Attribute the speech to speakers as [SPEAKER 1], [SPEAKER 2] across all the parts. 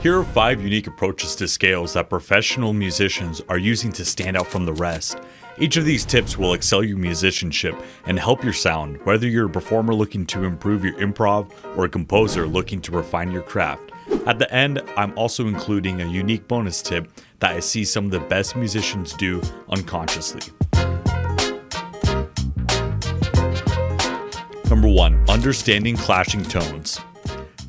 [SPEAKER 1] Here are 5 unique approaches to scales that professional musicians are using to stand out from the rest. Each of these tips will excel your musicianship and help your sound, whether you're a performer looking to improve your improv or a composer looking to refine your craft. At the end, I'm also including a unique bonus tip that I see some of the best musicians do unconsciously. Number 1. Understanding clashing tones.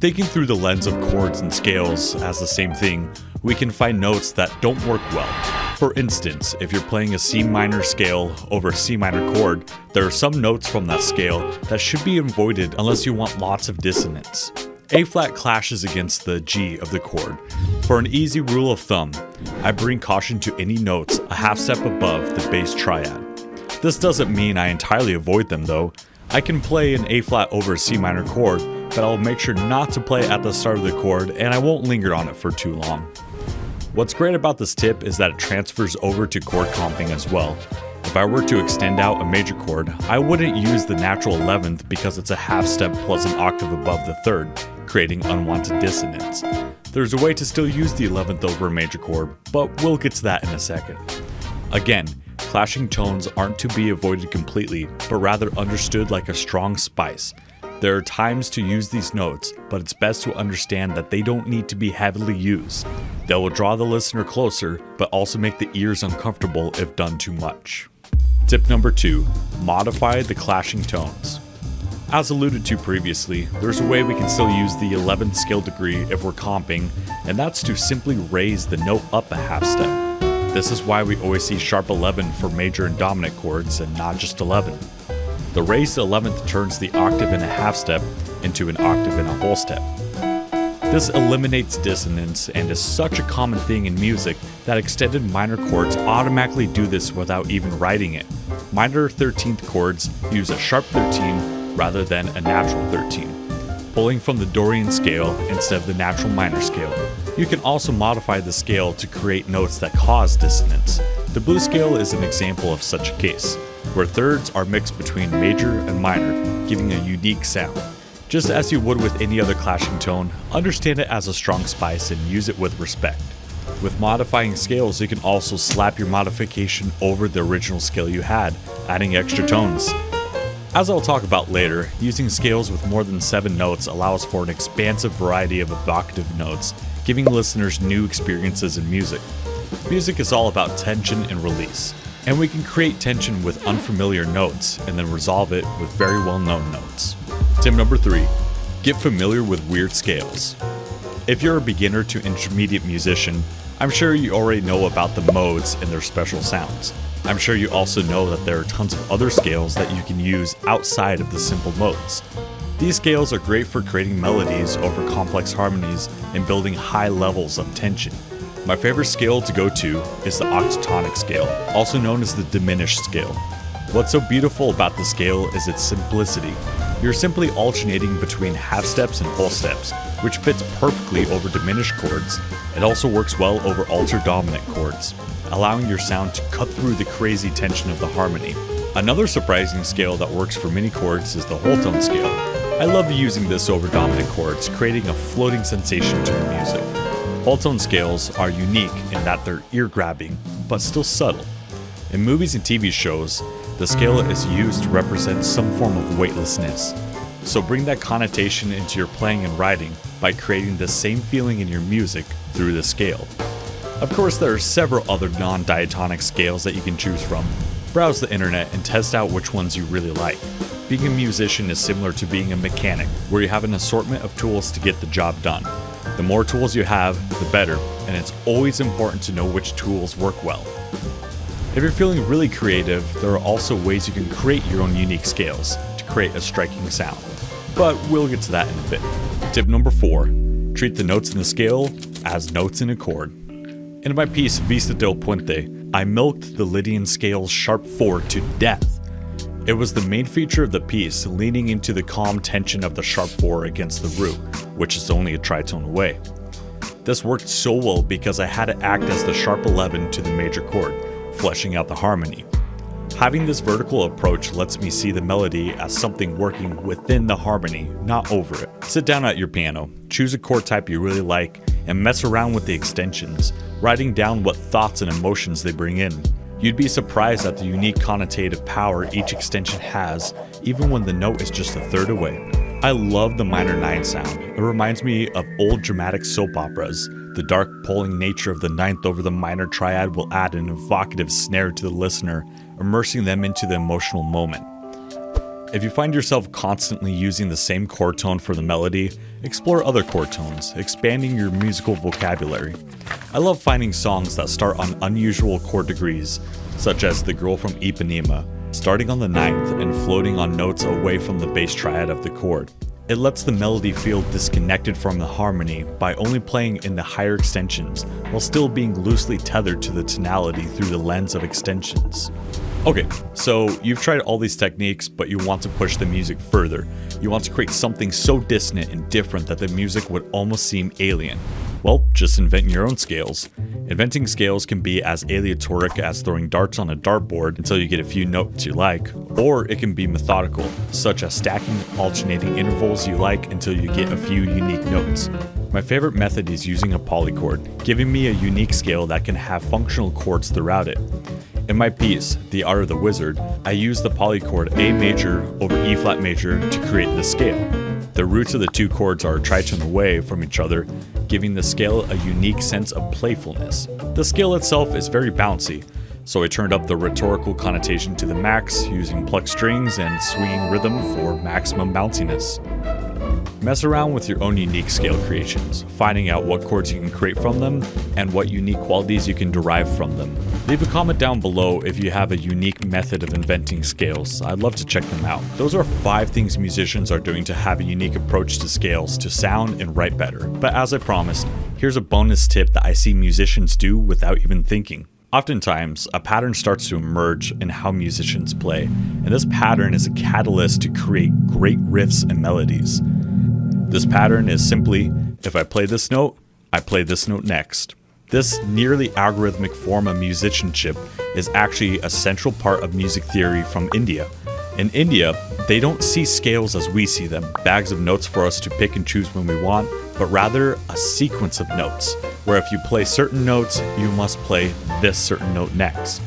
[SPEAKER 1] Thinking through the lens of chords and scales as the same thing, we can find notes that don't work well. For instance, if you're playing a C minor scale over a C minor chord, there are some notes from that scale that should be avoided unless you want lots of dissonance. A flat clashes against the G of the chord. For an easy rule of thumb, I bring caution to any notes a half step above the bass triad. This doesn't mean I entirely avoid them though. I can play an A flat over a C minor chord, but I'll make sure not to play at the start of the chord and I won't linger on it for too long. What's great about this tip is that it transfers over to chord comping as well. If I were to extend out a major chord, I wouldn't use the natural 11th because it's a half step plus an octave above the 3rd, creating unwanted dissonance. There's a way to still use the 11th over a major chord, but we'll get to that in a second. Again, clashing tones aren't to be avoided completely, but rather understood like a strong spice. There are times to use these notes, but it's best to understand that they don't need to be heavily used. They will draw the listener closer, but also make the ears uncomfortable if done too much. Tip number 2. Modify the clashing tones. As alluded to previously, there's a way we can still use the 11th scale degree if we're comping, and that's to simply raise the note up a half step. This is why we always see sharp 11 for major and dominant chords and not just 11. The raised 11th turns the octave in a half step into an octave in a whole step. This eliminates dissonance and is such a common thing in music that extended minor chords automatically do this without even writing it. Minor 13th chords use a sharp 13 rather than a natural 13, pulling from the Dorian scale instead of the natural minor scale. You can also modify the scale to create notes that cause dissonance. The blues scale is an example of such a case, where thirds are mixed between major and minor, giving a unique sound. Just as you would with any other clashing tone, understand it as a strong spice and use it with respect. With modifying scales, you can also slap your modification over the original scale you had, adding extra tones. As I'll talk about later, using scales with more than 7 notes allows for an expansive variety of evocative notes, giving listeners new experiences in music. Music is all about tension and release, and we can create tension with unfamiliar notes and then resolve it with very well-known notes. Tip number 3. Get familiar with weird scales. If you're a beginner to intermediate musician, I'm sure you already know about the modes and their special sounds. I'm sure you also know that there are tons of other scales that you can use outside of the simple modes. These scales are great for creating melodies over complex harmonies and building high levels of tension. My favorite scale to go to is the octatonic scale, also known as the diminished scale. What's so beautiful about the scale is its simplicity. You're simply alternating between half steps and whole steps, which fits perfectly over diminished chords. It also works well over altered dominant chords, allowing your sound to cut through the crazy tension of the harmony. Another surprising scale that works for many chords is the whole tone scale. I love using this over dominant chords, creating a floating sensation to the music. Whole tone scales are unique in that they're ear-grabbing, but still subtle. In movies and TV shows, the scale is used to represent some form of weightlessness. So bring that connotation into your playing and writing by creating the same feeling in your music through the scale. Of course, there are several other non-diatonic scales that you can choose from. Browse the internet and test out which ones you really like. Being a musician is similar to being a mechanic, where you have an assortment of tools to get the job done. The more tools you have, the better, and it's always important to know which tools work well. If you're feeling really creative, there are also ways you can create your own unique scales to create a striking sound. But we'll get to that in a bit. Tip number 4. Treat the notes in the scale as notes in a chord. In my piece Vista del Puente, I milked the Lydian scale's sharp 4 to death. It was the main feature of the piece, leaning into the calm tension of the sharp 4 against the root, which is only a tritone away. This worked so well because I had to act as the sharp 11 to the major chord, fleshing out the harmony. Having this vertical approach lets me see the melody as something working within the harmony, not over it. Sit down at your piano, choose a chord type you really like, and mess around with the extensions, writing down what thoughts and emotions they bring in. You'd be surprised at the unique connotative power each extension has, even when the note is just a third away. I love the minor 9 sound. It reminds me of old dramatic soap operas. The dark pulling nature of the ninth over the minor triad will add an evocative snare to the listener, immersing them into the emotional moment. If you find yourself constantly using the same chord tone for the melody, explore other chord tones, expanding your musical vocabulary. I love finding songs that start on unusual chord degrees, such as The Girl from Ipanema, starting on the 9th and floating on notes away from the bass triad of the chord. It lets the melody feel disconnected from the harmony by only playing in the higher extensions, while still being loosely tethered to the tonality through the lens of extensions. Okay, so you've tried all these techniques, but you want to push the music further. You want to create something so dissonant and different that the music would almost seem alien. Well, just invent your own scales. Inventing scales can be as aleatoric as throwing darts on a dartboard until you get a few notes you like, or it can be methodical, such as stacking alternating intervals you like until you get a few unique notes. My favorite method is using a polychord, giving me a unique scale that can have functional chords throughout it. In my piece, The Art of the Wizard, I use the polychord A major over E flat major to create the scale. The roots of the two chords are tritone away from each other, giving the scale a unique sense of playfulness. The scale itself is very bouncy, so I turned up the rhetorical connotation to the max using plucked strings and swinging rhythm for maximum bounciness. Mess around with your own unique scale creations, finding out what chords you can create from them and what unique qualities you can derive from them. Leave a comment down below if you have a unique method of inventing scales. I'd love to check them out. Those are 5 things musicians are doing to have a unique approach to scales to sound and write better. But as I promised, here's a bonus tip that I see musicians do without even thinking. Oftentimes, a pattern starts to emerge in how musicians play, and this pattern is a catalyst to create great riffs and melodies. This pattern is simply, if I play this note, I play this note next. This nearly algorithmic form of musicianship is actually a central part of music theory from India. In India, they don't see scales as we see them, bags of notes for us to pick and choose when we want, but rather a sequence of notes, where if you play certain notes, you must play this certain note next.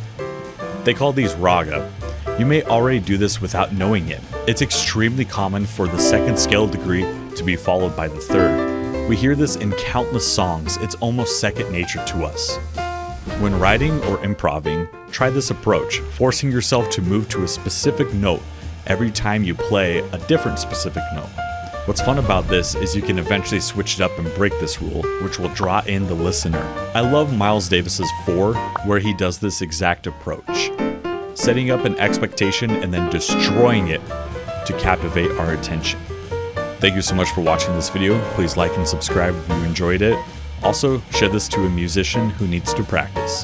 [SPEAKER 1] They call these raga. You may already do this without knowing it. It's extremely common for the second scale degree to be followed by the third. We hear this in countless songs. It's almost second nature to us. When writing or improvising, try this approach, forcing yourself to move to a specific note every time you play a different specific note. What's fun about this is you can eventually switch it up and break this rule, which will draw in the listener. I love Miles Davis's 4, where he does this exact approach, setting up an expectation and then destroying it to captivate our attention. Thank you so much for watching this video. Please like and subscribe if you enjoyed it. Also, share this to a musician who needs to practice.